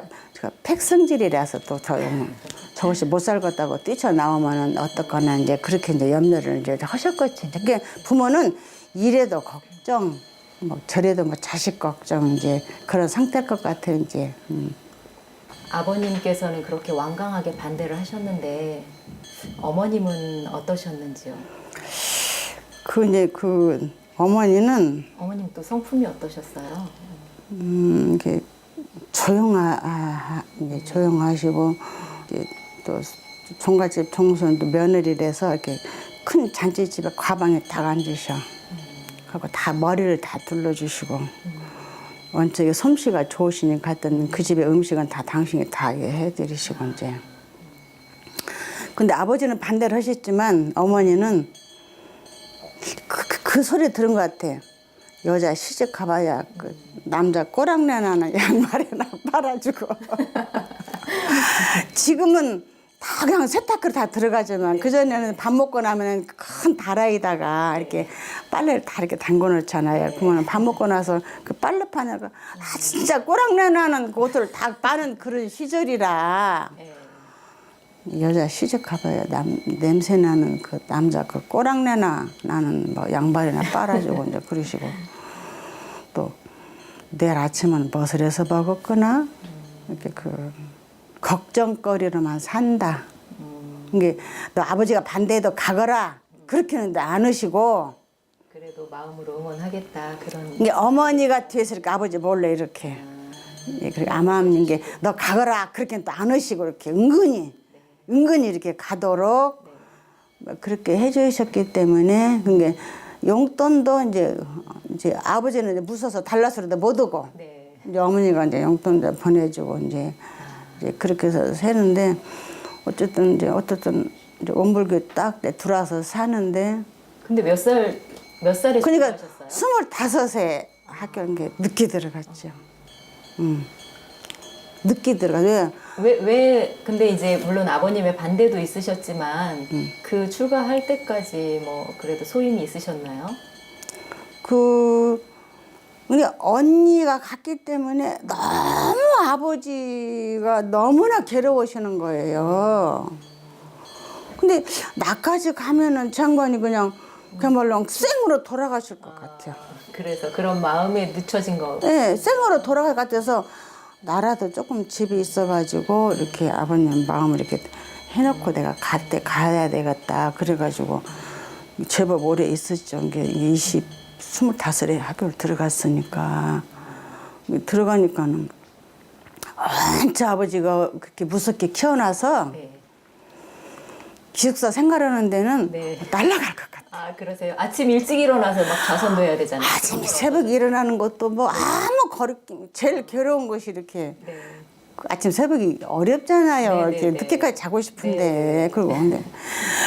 팩성질이라서 또 더 저것이 못 살겠다고 뛰쳐나오면은 어떡하나 이제 그렇게 이제 염려를 이제 하셨겠지. 그러니까 부모는 이래도 걱정, 뭐 저래도 뭐 자식 걱정 이제 그런 상태일 것 같아 이제. 아버님께서는 그렇게 완강하게 반대를 하셨는데 어머님은 어떠셨는지요? 이제 어머니는 어머님 또 성품이 어떠셨어요? 이게 이제 조용하시고 이제 또 종갓집 종손도 며느리라서 이렇게 큰 잔치집에 가방에 딱 앉으셔. 하고 다 머리를 다 둘러주시고 원칙에 솜씨가 좋으시니까 하여튼 그 집의 음식은 다 당신이 다 해드리시고 이제. 근데 아버지는 반대를 하셨지만 어머니는 그 소리 들은 것 같아. 여자 시집 가봐야 그 남자 꼬랑내나는 양말이나 빨아주고. 지금은 다 그냥 세탁기로 다 들어가지만 그전에는 밥 먹고 나면 큰 다라이다가 이렇게 빨래를 다 이렇게 담궈 놓잖아요. 그러면 밥 먹고 나서 그 빨래판에가 진짜 꼬랑내나는 그 옷을 다 빠는 그런 시절이라. 여자 시집 가봐야 냄새 나는 그 남자 그 꼬랑내나 나는 뭐 양발이나 빨아주고 이제 그러시고 또 내일 아침은 무엇을 해서 먹었거나 이렇게 걱정거리로만 산다. 이게 너 아버지가 반대해도 가거라 그렇게는 안 하시고 그래도 마음으로 응원하겠다 그런. 이게 어머니가 뒤에서 이렇게 아버지 몰래 이렇게 그렇게 암암인 게 너 가거라 그렇게는 또 안 하시고 이렇게 은근히 이렇게 가도록 그렇게 해주셨기 때문에 그게 용돈도 이제 이제 아버지는 이제 무서워서 달라서라도 못 오고 네. 이제 어머니가 이제 용돈 보내주고 이제 그렇게 해서 사는데 어쨌든 이제 원불교 딱 들어와서 사는데 근데 몇 살에 그러니까 출가하셨어요? 25세 학교 온 게 늦게 들어갔죠. 늦게 들어가. 왜 근데 이제 물론 아버님의 반대도 있으셨지만 그 출가할 때까지 뭐 그래도 소임이 있으셨나요? 우리 언니가 갔기 때문에 너무 아버지가 너무나 괴로우시는 거예요. 근데 나까지 가면은 장관이 그야말로 생으로 돌아가실 것 같아요. 그래서 그런 마음에 늦춰진 거. 네, 생으로 돌아갈 것 같아서 나라도 조금 집이 있어가지고 이렇게 아버님 마음을 이렇게 해놓고 내가 가야 되겠다. 그래가지고 제법 오래 있었죠. 이게 25에 학교를 들어갔으니까. 들어가니까는 진짜 아버지가 그렇게 무섭게 키워놔서 네. 기숙사 생활하는 데는 네. 날아갈 것 같아요. 아 그러세요? 아침 일찍 일어나서 막 자선도 해야 되잖아요. 아침에 새벽에 일어나는 것도 뭐 아무 거리낌 제일 괴로운 것이 이렇게 네. 아침 새벽이 어렵잖아요. 네, 이렇게 네, 네. 늦게까지 자고 싶은데 네. 그리고 근데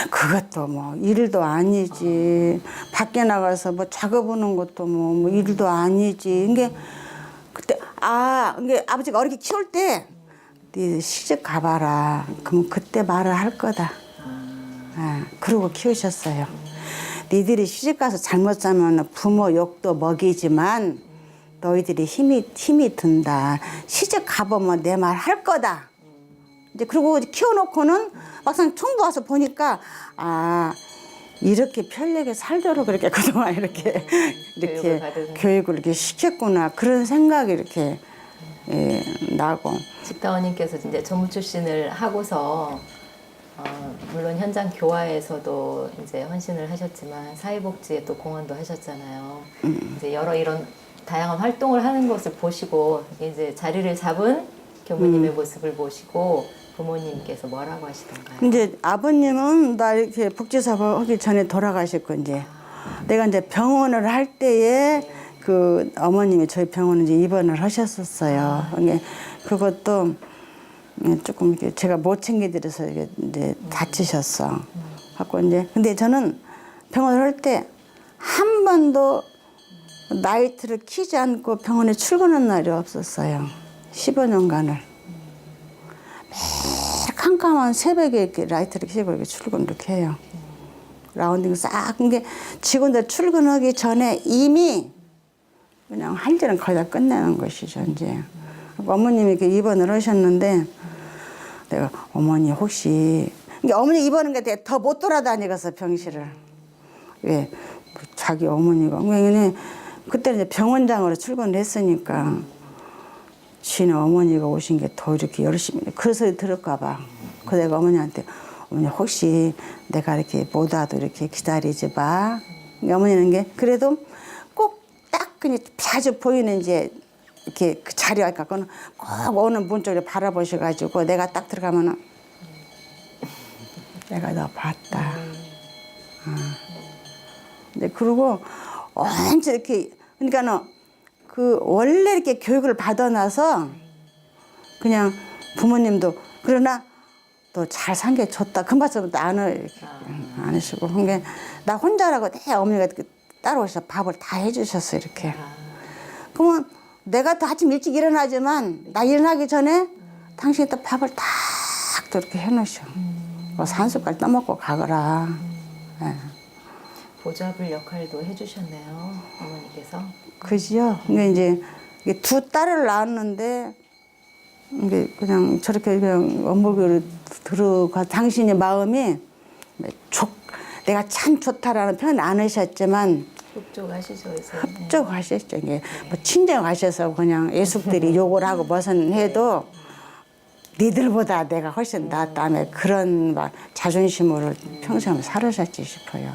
그것도 뭐 일도 아니지. 밖에 나가서 뭐 작업하는 것도 뭐 일도 아니지. 이게 그때 이게 아버지가 어렵게 키울 때 네 시집 가봐라. 그럼 그때 말을 할 거다. 그러고 키우셨어요. 니들이 시집 가서 잘못 살면 부모 욕도 먹이지만 너희들이 힘이 든다. 시집 가보면 내 말 할 거다. 이제 그리고 키워놓고는 막상 총부 와서 보니까 이렇게 편하게 살도록 그렇게 그동안 이렇게 교육을 이렇게 시켰구나 그런 생각이 이렇게 나고. 집다원님께서 이제 전무 출신을 하고서 물론 현장 교화에서도 이제 헌신을 하셨지만 사회복지에 또 공헌도 하셨잖아요. 이제 여러 이런 다양한 활동을 하는 것을 보시고 이제 자리를 잡은 교무님의 모습을 보시고 부모님께서 뭐라고 하시던가요? 이제 아버님은 나 이렇게 복지사업 하기 전에 돌아가셨고 이제 내가 이제 병원을 할 때에 그 어머님이 저희 병원에 이제 입원을 하셨었어요. 이게 그것도 조금 이렇게 제가 못 챙겨드려서 이제 다치셨어. 갖고 이제 근데 저는 병원을 할 때 한 번도 나이트를 키지 않고 병원에 출근한 날이 없었어요. 15년간을. 매일 깜깜한 새벽에 이렇게 라이트를 켜고 이렇게 출근을 이렇게 해요. 라운딩 싹. 이게 직원들 출근하기 전에 이미 그냥 할 일은 거의 다 끝내는 것이죠, 이제. 어머님이 이렇게 입원을 하셨는데 내가 어머니 혹시 이게 어머니 입원한 게 더 못 돌아다니겠어 병실을. 왜 자기 어머니가 왜냐면 그때는 이제 병원장으로 출근을 했으니까 지네 어머니가 오신 게 더 이렇게 열심히 그 소리 들을까 봐. 그래서 내가 어머니한테 어머니 혹시 내가 이렇게 못 와도 이렇게 기다리지 마. 어머니는 게 그래도 꼭 딱 그냥 자주 보이는 이제 이렇게 그 자리에 갖고는 꼭 오는 문 쪽에 바라보셔가지고 내가 딱 들어가면은 내가 너 봤다. 근데 그리고 완전 이렇게 그러니까는 그 원래 이렇게 교육을 받아놔서 그냥 부모님도 그러나 또 잘 산 게 좋다. 그 말씀도 안 하시고 그게 나 혼자라고 내 어머니가 따라오셔서 밥을 다 해주셨어 이렇게. 그러면 내가 또 아침 일찍 일어나지만 나 일어나기 전에 당신이 또 밥을 딱 또 이렇게 해놓으셔. 산숟갈 떠먹고 가거라. 예. 보좌불 역할도 해주셨네요, 어머니께서. 그지요. 근데 이제 이게 두 딸을 낳았는데 이게 그냥 저렇게 그냥 원불교를 들어가 당신의 마음이 내가 참 좋다라는 표현 안 하셨지만 흡족하시죠, 이제. 흡족하셨죠. 이게 뭐 친정하셔서 그냥 애숙들이 욕을 하고 뭐선 해도 니들보다 내가 훨씬 낫다며 그런 막 자존심으로 평생 살으셨지 싶어요.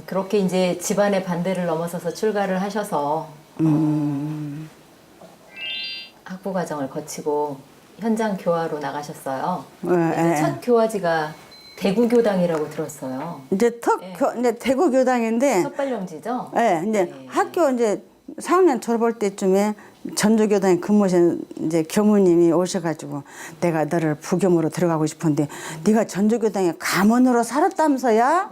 그렇게 이제 집안의 반대를 넘어서서 출가를 하셔서 학부 과정을 거치고 현장 교화로 나가셨어요. 예. 첫 교화지가 대구교당이라고 들었어요. 이제 이제 대구 교당인데, 첫발령지죠? 예, 이제 학교 이제 4학년 졸업할 때쯤에 전조교당에 근무하신 이제 교무님이 오셔가지고 내가 너를 부교무로 들어가고 싶은데 네가 전조교당에 가문으로 살았다면서야?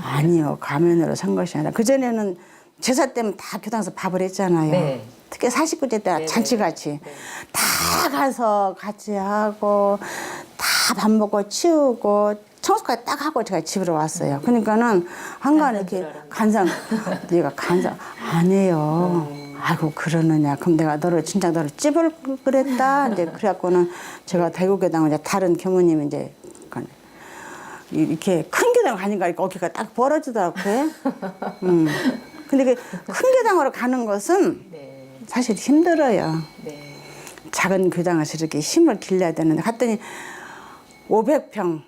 아니요, 가문으로 산 것이 아니라 그전에는 제사 때면 다 교당에서 밥을 했잖아요. 네. 특히 49제 때 잔치같이 다 가서 같이 하고 다 밥 먹고 치우고 청소까지 딱 하고 제가 집으로 왔어요. 그러니까는 한간에 이렇게 간상, 네가 간상 안 해요. 아이고 그러느냐. 그럼 내가 너를 찝을 그랬다. 이제 그래갖고는 제가 대구교당을 이제 다른 교무님이 이제 이렇게 큰 교당 가니까 어깨가 딱 벌어지더라고요. 근데 그 큰 교당으로 가는 것은 네. 사실 힘들어요. 네. 작은 교당에서 이렇게 힘을 길러야 되는데 갔더니 500평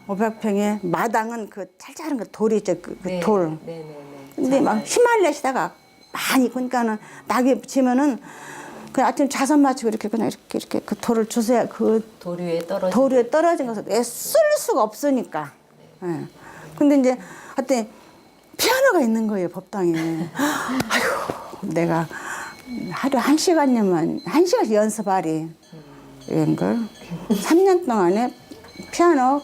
500평에 마당은 그 짤짤한 그 돌이 있죠. 그 네. 돌. 네네네. 근데 막 휘말려시다가 많이 그러니까는 낙이 지면은 그 아침 자선 마치고 이렇게 그냥 이렇게 그 돌을 주세요. 그 돌 위에 떨어진. 돌 위에 떨어진 것을 쓸 수가 없으니까. 예. 근데 이제 하여튼 피아노가 있는 거예요, 법당에. 아이고, 내가 하루 1시간이면 1시간씩 연습하리. 이런걸 3년 동안에 피아노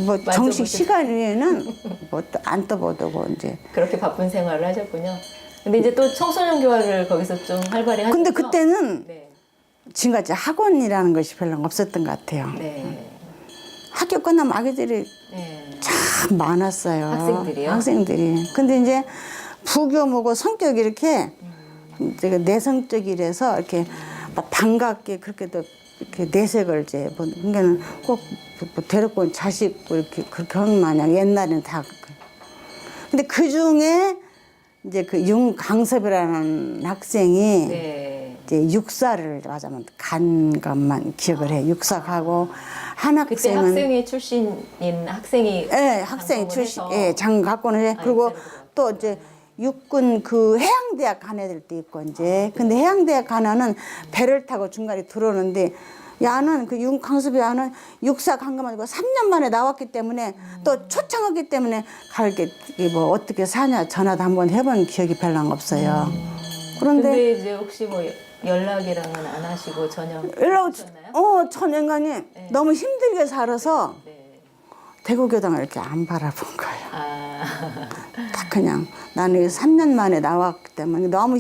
뭐 정식 시간 외에는 뭐 안 떠보고 이제. 그렇게 바쁜 생활을 하셨군요. 근데 이제 또 청소년 교화를 거기서 좀 활발히 하셨죠? 근데 그때는 네. 지금까지 학원이라는 것이 별로 없었던 것 같아요. 네. 학교 끝나면 아기들이 네. 참 많았어요. 학생들이요? 학생들이. 근데 이제 부교무고 성격이 이렇게 되게 내성적이라서 이렇게 막 반갑게 그렇게도 이렇게 내색을 이제 뭐 그러니까는 꼭 뭐 데리고 자식 뭐 이렇게 그렇게 하는 마냥 옛날에는 다. 근데 그 중에 이제 그 윤강섭이라는 학생이 네. 이제 육사를 맞으면 간 것만 기억을 해. 육사하고 한 그때 학생은 학생회 출신인 학생이 예, 학생 출신, 해서 예, 장 갖고는 해. 그리고 육사를 또 이제 육군 그 해양대학 간 애들도 있고 이제. 근데 해양대학 하나는 배를 타고 중간에 들어오는데 야는 그 윤강섭이 야는 육사 간 것만 아니고 3년 만에 나왔기 때문에 또 초창하기 때문에 갈게 뭐 어떻게 사냐 전화도 한번 해본 기억이 별로 없어요. 그런데 근데 이제 혹시 뭐 연락이랑은 안 하시고 전혀 연락 하셨나요? 천년간이 너무 힘들게 살아서 네. 대구교당을 이렇게 안 바라본 거예요. 아. 딱 그냥 나는 3년 만에 나왔기 때문에 너무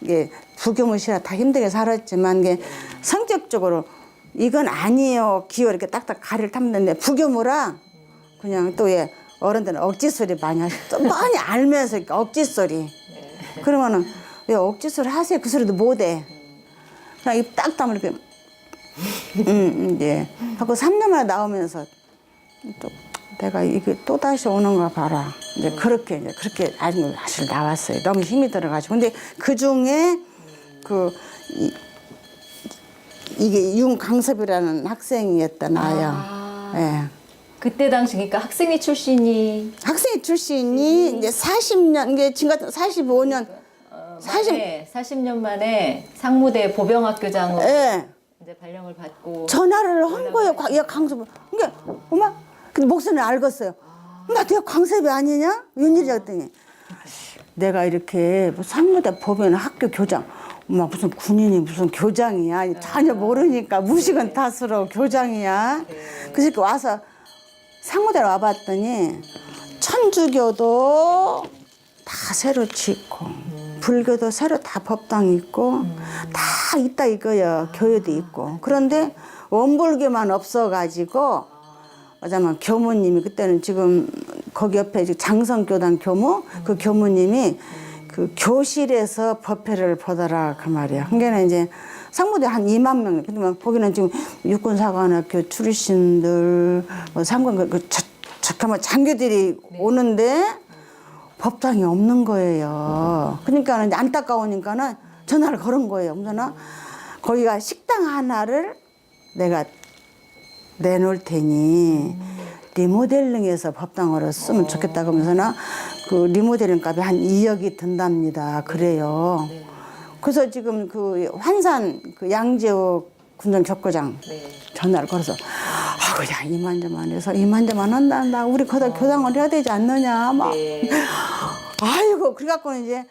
이게 부교무시라 다 힘들게 살았지만 이게 성격적으로 이건 아니에요. 기어 이렇게 딱딱 가리를 탐는데 부교무라 그냥 또 예 어른들은 억지 소리 많이 하시죠. 많이 알면서 이렇게 억지 소리. 그러면은 왜 억지 소리 하세요? 그 소리도 못 해. 그냥 입 딱 다물고 이제 하고 3년 만에 나오면서 또 내가 이게 또 다시 오는 거 봐라. 이제 그렇게 아주 사실 나왔어요. 너무 힘이 들어가지고. 근데 그 중에 이게 윤강섭이라는 학생이었다 나요. 예. 그때 당시 그러니까 학생회 출신이 학생 출신이 이제 40년 이게 지금 같은 45년 40년 만에 상무대 보병학교장으로 예. 이제 발령을 받고 전화를 한 거예요. 얘 강섭. 그러니까 엄마 근데 목소리를 알겠어요. 엄마 내가 강섭이 아니냐? 웬일이야 했더니 내가 이렇게 뭐 상무대 보면 학교 교장. 엄마 무슨 군인이 무슨 교장이야. 전혀 모르니까 무식은 탓으로 교장이야. 그래서 와서 상무대로 와봤더니 천주교도 다 새로 짓고 불교도 새로 다 법당이 있고 다 있다 이거요. 교회도 있고. 그런데 원불교만 없어가지고 어쩌면 교무님이 그때는 지금 거기 옆에 장성교당 교무 그 교무님이 그 교실에서 법회를 보더라 그 말이야. 그러니까 이제 상무대 한 2만 명. 근데 거기는 지금 육군사관학교 출신들 뭐 상관 잠깐만 장교들이 오는데 법당이 없는 거예요. 그러니까 이제 안타까우니까는 전화를 걸은 거예요. 엄선아 거기가 식당 하나를 내가 내놓을 테니 리모델링해서 법당으로 쓰면 좋겠다고 하면서나 그 리모델링 값이 한 2억이 든답니다. 그래요. 그래서 지금 그 환산 그 양재호 군정 격거장 전화를 걸어서 야 이만저만 해서 이만저만 한다 나 우리 거다 교당을 해야 되지 않느냐 막 네. 아이고 그래갖고는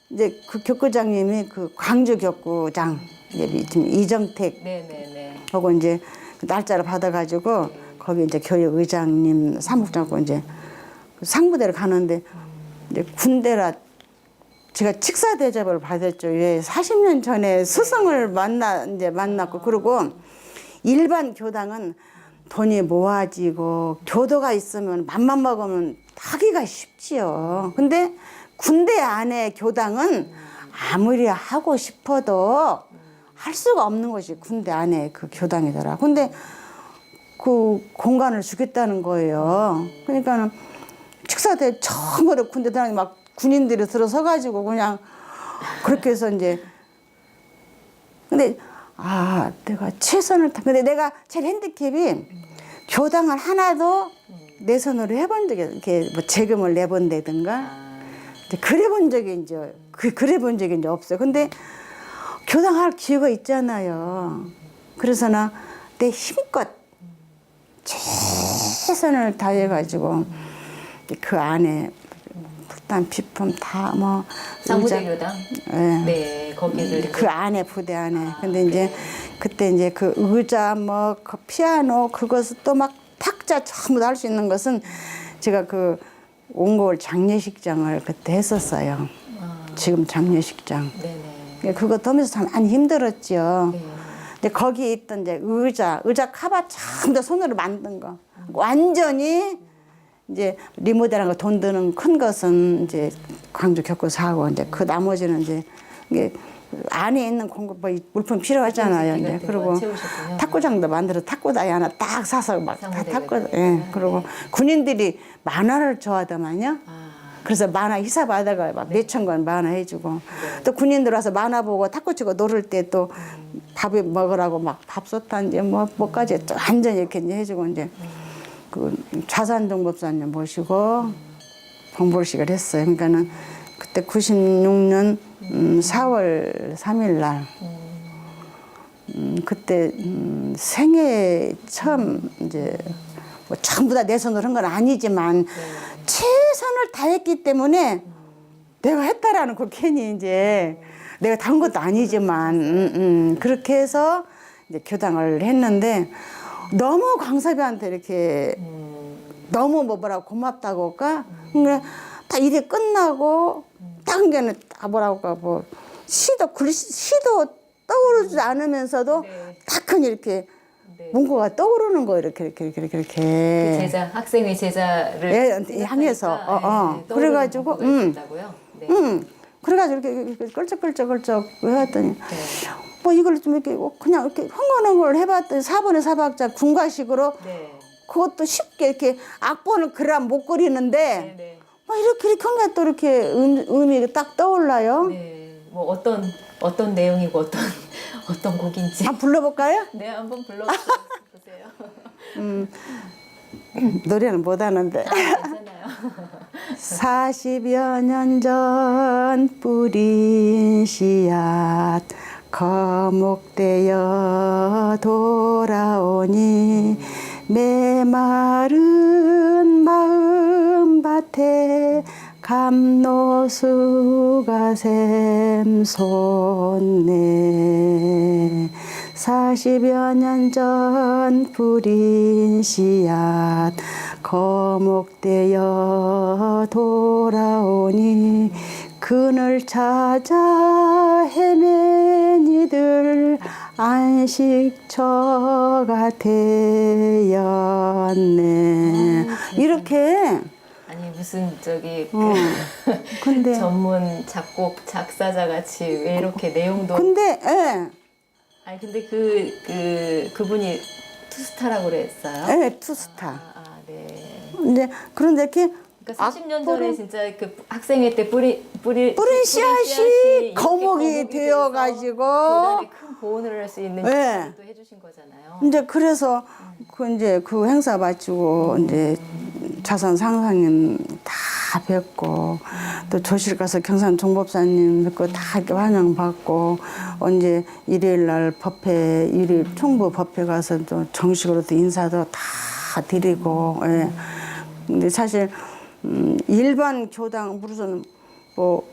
이제 그 교구장님이 그 광주 교구장 이제 지금 이정택 네네네. 하고 이제 그 날짜를 받아가지고 거기 이제 교회 의장님 사무장하고 이제 그 상부대를 가는데 이제 군대라 제가 직사 대접을 받았죠. 왜 40년 전에 스승을 만났고 그리고 일반 교당은 돈이 모아지고 교도가 있으면 맘만 먹으면 하기가 쉽지요. 근데 군대 안에 교당은 아무리 하고 싶어도 할 수가 없는 것이 군대 안에 그 교당이더라. 근데 그 공간을 주겠다는 거예요. 그러니까는 축사 때 처음으로 군대 들어가니 막 군인들이 들어서 가지고 그냥 그렇게 해서 이제 근데 내가 최선을 근데 내가 제일 핸디캡이 교당을 하나도 내 손으로 해본 적이 이렇게 뭐 재금을 내본다든가 이제 그래본 적이 이제 없어요. 근데 교당할 기회가 있잖아요. 그래서 나 내 힘껏 최선을 다해가지고 그 안에 불단 비품 다 뭐 상부대 교당. 예. 네, 거기를 그 안에 부대 안에. 근데 이제 그때 이제 그 의자 뭐 그 피아노 그것을 또 막 탁자 전부 다 할 수 있는 것은 제가 그 옹골 장례식장을 그때 했었어요. 지금 장례식장. 네네. 그것도 하면서 참 많이 힘들었죠. 네. 근데 거기 있던 이제 의자 카바 전부 다 손으로 만든 거. 완전히 이제 리모델한 거 돈 드는 큰 것은 이제 광주 겪고사하고 이제 그 나머지는 이제 이게 안에 있는 공급 뭐 물품 필요하잖아요. 이제 그리고 탁구장도 만들어 탁구다이 하나 딱 사서 막 다 탁구. 예. 그리고 군인들이 만화를 좋아하더만요. 그래서 만화 희사 받아가 막 몇천 권 만화 해주고 또 군인들 와서 만화 보고 탁구 치고 놀을 때 또 밥을 먹으라고 막 밥솥한 이제 뭐까지 완전히 이렇게 이제 해주고 이제 그 좌산동 법사님 모시고 봉불식을 했어요. 그러니까는 그때 96년 4월 3일 날 그때 생애 처음 이제 뭐 전부 다 내 손으로 한 건 아니지만 최선을 다했기 때문에 내가 했다라는 그 괜히 이제 내가 다 한 것도 아니지만 그렇게 해서 이제 교당을 했는데 너무 광섭이한테 이렇게 너무 뭐라고 고맙다고 할까? 그러니까 다 일이 끝나고 딱 한 개는 다 뭐라고 할까 뭐 시도 떠오르지 않으면서도 네. 딱 이렇게 네. 문구가 떠오르는 거 이렇게 그 제자 학생의 제자를 예, 향해서 네, 그래가지고 네. 그래가지고 이렇게 끌적끌적 해왔더니 뭐 이걸 좀 이렇게 그냥 이렇게 흥얼흥얼 해봤더니 4번의 사박자 군가식으로 네. 그것도 쉽게 이렇게 악보는 그람 못 그리는데 네. 네. 뭐 이렇게 한게 또 이렇게 의미가 딱 떠올라요. 네. 뭐 어떤 내용이고 어떤 곡인지. 한번 불러볼까요? 네, 한번 불러보세요. 노래는 못하는데. 괜찮아요. 40여 년 전 뿌린 씨앗 거목되어 돌아오니 메마른 마음밭에 감노수가 샘솟네 40여 년 전 뿌린 씨앗 거목되어 돌아오니 그늘 찾아 헤맨 이들 안식처가 되었네. 이렇게 아니 무슨 저기 근데 전문 작곡 작사자 같이 왜 이렇게 내용도 근데 아니 근데 그분이 투스타라고 그랬어요? 네, 투스타. 네. 이제 그런데 이렇게 그러니까 40년 전에 진짜 그 학생회 때 뿌린 씨앗이 거목이 되어가지고 교단에 큰 보온을 할 수 있는 기회도 해주신 거잖아요. 이제 그래서 그 행사 마치고 이제 자선 상상인 다 다 뵙고 또 조실 가서 경산 종법사님 뵙고 다 이렇게 환영받고 언제 일요일 날 법회 일요일 총부 법회 가서 또 정식으로도 인사도 다 드리고 예. 근데 사실 일반 교당 무슨 뭐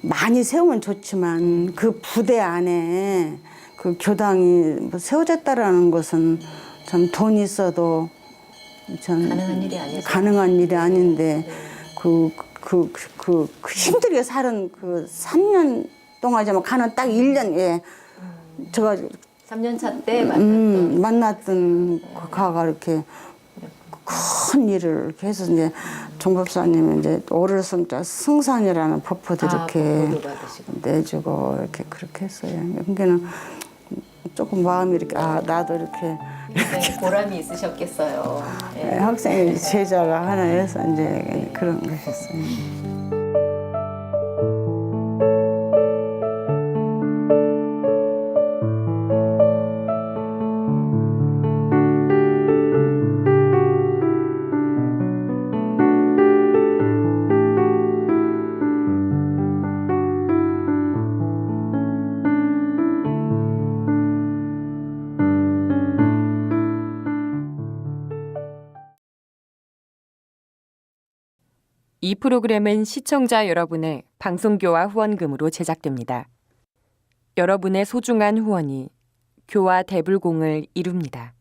많이 세우면 좋지만 그 부대 안에 그 교당이 뭐 세워졌다라는 것은 참 돈이 있어도 참 가능한 일이 아닌데 그 힘들게 살은 그 3년 동안이지만 가는 딱 1년 예. 제가 3년 차 때 만났던 그 가가 이렇게 큰 일을 이렇게 해서 이제 종법사님이 이제 오를 승자 승산이라는 법포도 이렇게 내주고 이렇게 그렇게 했어요. 그러니까는 조금 마음이 이렇게 나도 이렇게 굉장히 보람이 있으셨겠어요. 예. 학생이 제자가 하나 해서 이제 그런 거 했어요. 이 프로그램은 시청자 여러분의 방송교화 후원금으로 제작됩니다. 여러분의 소중한 후원이 교화 대불공을 이룹니다.